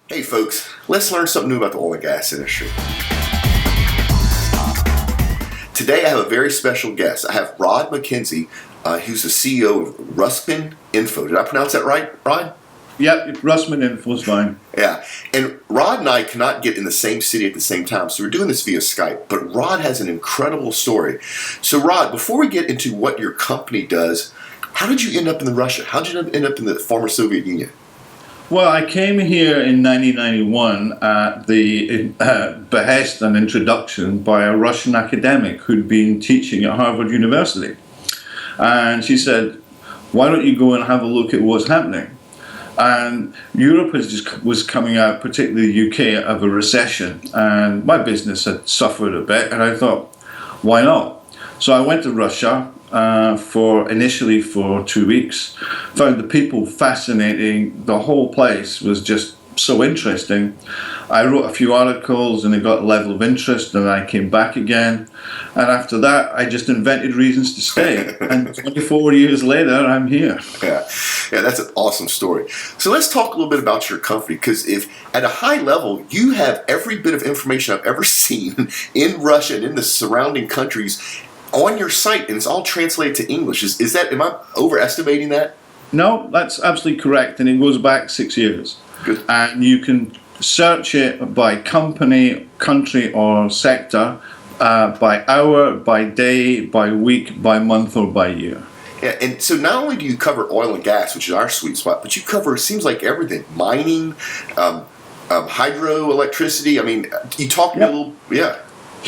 Hey folks, let's learn something new about the oil and gas industry. Today I have a very special guest. I have Rod McKenzie, who's the CEO of Rusmininfo. Did I pronounce that right, Rod? Yep, Rusmininfo is fine. Yeah, and Rod and I cannot get in the same city at the same time, so we're doing this via Skype, but Rod has an incredible story. So Rod, before we get into what your company does, how did you end up in Russia? How did you end up in the former Soviet Union? Well, I came here in 1991 at the behest and introduction by a Russian academic who'd been teaching at Harvard University. And she said, why don't you go and have a look at what's happening? And Europe was coming out, particularly the UK, of a recession. And my business had suffered a bit, and I thought, why not? So I went to Russia initially for 2 weeks, found the people fascinating. The whole place was just so interesting. I wrote a few articles and it got a level of interest, and I came back again. And after that, I just invented reasons to stay. And 24 years later, I'm here. Yeah, that's an awesome story. So let's talk a little bit about your company, because if at a high level, you have every bit of information I've ever seen in Russia and in the surrounding countries on your site, and it's all translated to English. Is that, am I overestimating that? No, that's absolutely correct, and it goes back 6 years. Good. And you can search it by company, country, or sector, by hour, by day, by week, by month, or by year. Yeah, and so not only do you cover oil and gas, which is our sweet spot, but you cover, it seems like, everything. Mining, hydroelectricity. I mean, you talk a little, yeah.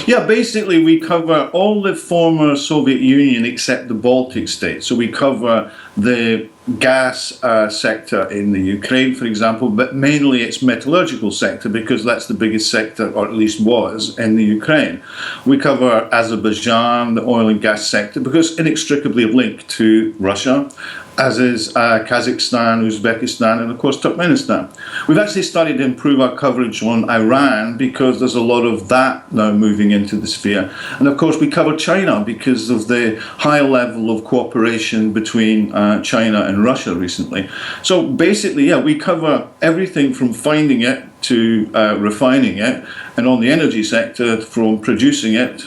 Yeah, basically we cover all the former Soviet Union except the Baltic states. So we cover the gas sector in the Ukraine, for example, but mainly its metallurgical sector, because that's the biggest sector, or at least was, in the Ukraine. We cover Azerbaijan, the oil and gas sector, because inextricably linked to Russia, as is Kazakhstan, Uzbekistan, and of course Turkmenistan. We've actually started to improve our coverage on Iran because there's a lot of that now moving into the sphere. And of course we cover China because of the high level of cooperation between China and Russia recently. So basically, yeah, we cover everything from finding it to refining it, and on the energy sector from producing it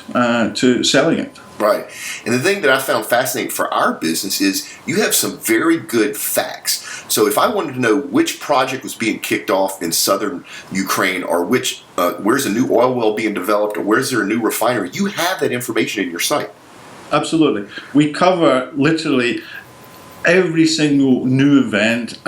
to selling it. Right. And the thing that I found fascinating for our business is you have some very good facts. So if I wanted to know which project was being kicked off in southern Ukraine, or which where's a new oil well being developed, or where's there a new refinery, you have that information in your site. Absolutely. We cover literally every single new event.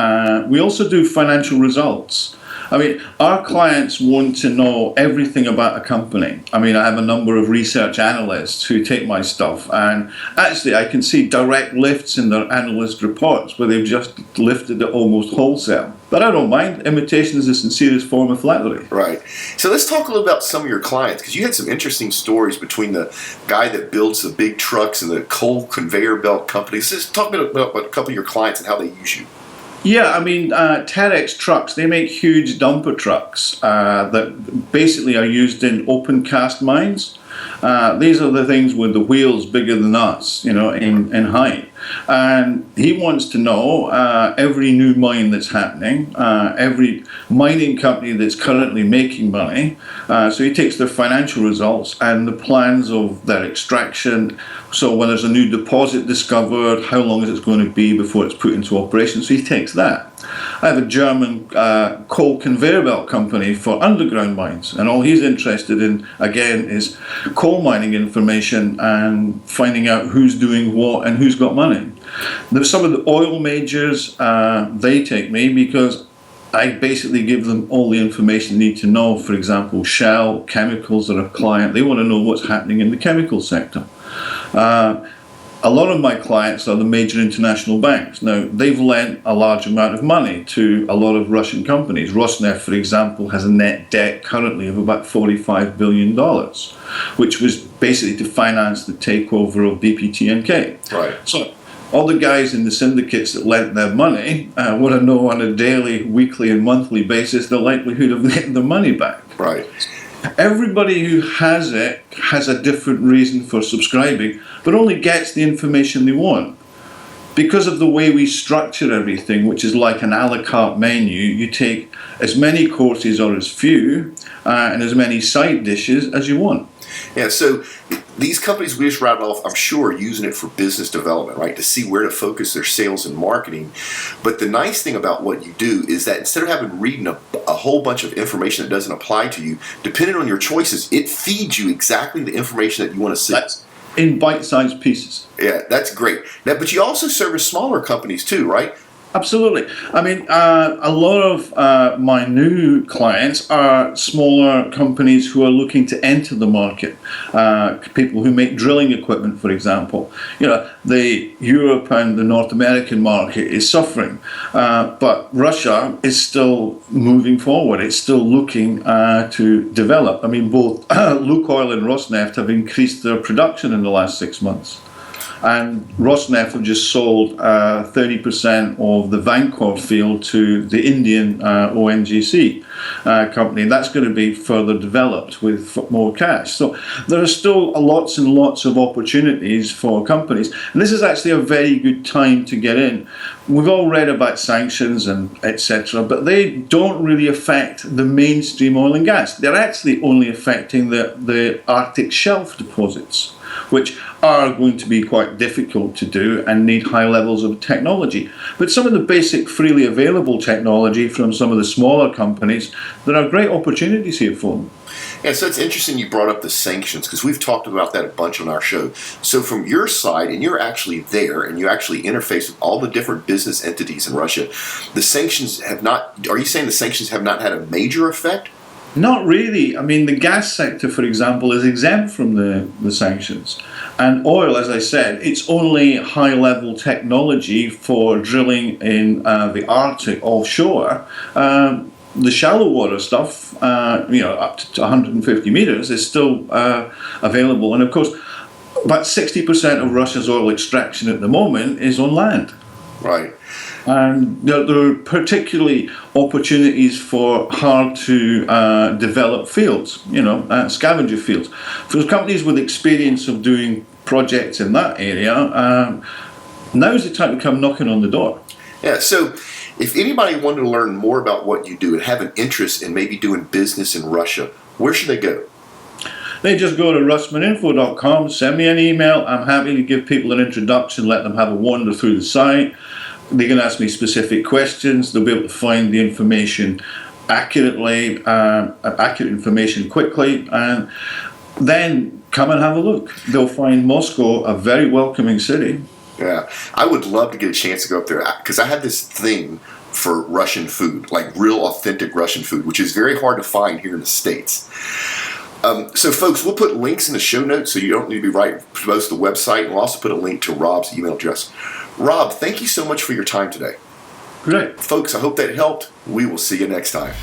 We also do financial results. I mean, our clients want to know everything about a company. I mean, I have a number of research analysts who take my stuff, and actually I can see direct lifts in their analyst reports where they've just lifted it almost wholesale. But I don't mind. Imitation is the sincerest form of flattery. Right. So let's talk a little about some of your clients, because you had some interesting stories between the guy that builds the big trucks and the coal conveyor belt companies. Just talk about a couple of your clients and how they use you. Yeah, I mean, Terex trucks, they make huge dumper trucks that basically are used in open cast mines. These are the things with the wheels bigger than us, you know, in height. And he wants to know every new mine that's happening, every mining company that's currently making money. So he takes their financial results and the plans of their extraction. So when there's a new deposit discovered, how long is it going to be before it's put into operation? So he takes that. I have a German coal conveyor belt company for underground mines, and all he's interested in, again, is coal mining information and finding out who's doing what and who's got money. There's some of the oil majors, they take me because I basically give them all the information they need to know. For example, Shell, chemicals are a client. They want to know what's happening in the chemical sector. A lot of my clients are the major international banks. Now, they've lent a large amount of money to a lot of Russian companies. Rosneft, for example, has a net debt currently of about $45 billion, which was basically to finance the takeover of BPTNK. Right. So all the guys in the syndicates that lent their money want to know on a daily, weekly, and monthly basis the likelihood of getting their money back. Right. Everybody who has it has a different reason for subscribing, but only gets the information they want. because of the way we structure everything, which is like an a la carte menu, you take as many courses or as few and as many side dishes as you want. Yeah, so these companies we just rattled off, I'm sure, are using it for business development, right, to see where to focus their sales and marketing. But the nice thing about what you do is that instead of having reading a whole bunch of information that doesn't apply to you, depending on your choices, it feeds you exactly the information that you want to see. That's in bite-sized pieces. Yeah, that's great. Now, but you also service smaller companies too, right? Absolutely. I mean, a lot of my new clients are smaller companies who are looking to enter the market. People who make drilling equipment, for example. You know, the Europe and the North American market is suffering, but Russia is still moving forward. It's still looking to develop. I mean, both Lukoil and Rosneft have increased their production in the last 6 months. And Rosneft have just sold 30% of the Vankor field to the Indian ONGC company. And that's going to be further developed with more cash. So there are still lots and lots of opportunities for companies. And this is actually a very good time to get in. We've all read about sanctions and etc., but they don't really affect the mainstream oil and gas. They're actually only affecting the Arctic shelf deposits, which are going to be quite difficult to do and need high levels of technology. But some of the basic freely available technology from some of the smaller companies, there are great opportunities here for them. Yeah, so it's interesting you brought up the sanctions, because we've talked about that a bunch on our show. So from your side, and you're actually there, and you actually interface with all the different business entities in Russia, the sanctions have not, are you saying the sanctions have not had a major effect? Not really. I mean, the gas sector, for example, is exempt from the sanctions. And oil, as I said, it's only high-level technology for drilling in the Arctic offshore. The shallow water stuff, up to 150 meters, is still available. And of course, about 60% of Russia's oil extraction at the moment is on land. Right. And there are particularly opportunities for hard to develop fields, scavenger fields. For companies with experience of doing projects in that area, now's the time to come knocking on the door. Yeah, so if anybody wanted to learn more about what you do and have an interest in maybe doing business in Russia, where should they go? They just go to Rusmininfo.com, send me an email. I'm happy to give people an introduction, let them have a wander through the site. They can ask me specific questions. They'll be able to find the information accurately, accurate information quickly, and then come and have a look. They'll find Moscow a very welcoming city. Yeah, I would love to get a chance to go up there, because I have this thing for Russian food, like real authentic Russian food, which is very hard to find here in the States. So folks, we'll put links in the show notes, so you don't need to be right to both the website, and we'll also put a link to Rob's email address. Rob, thank you so much for your time today. Great. Folks, I hope that helped. We will see you next time.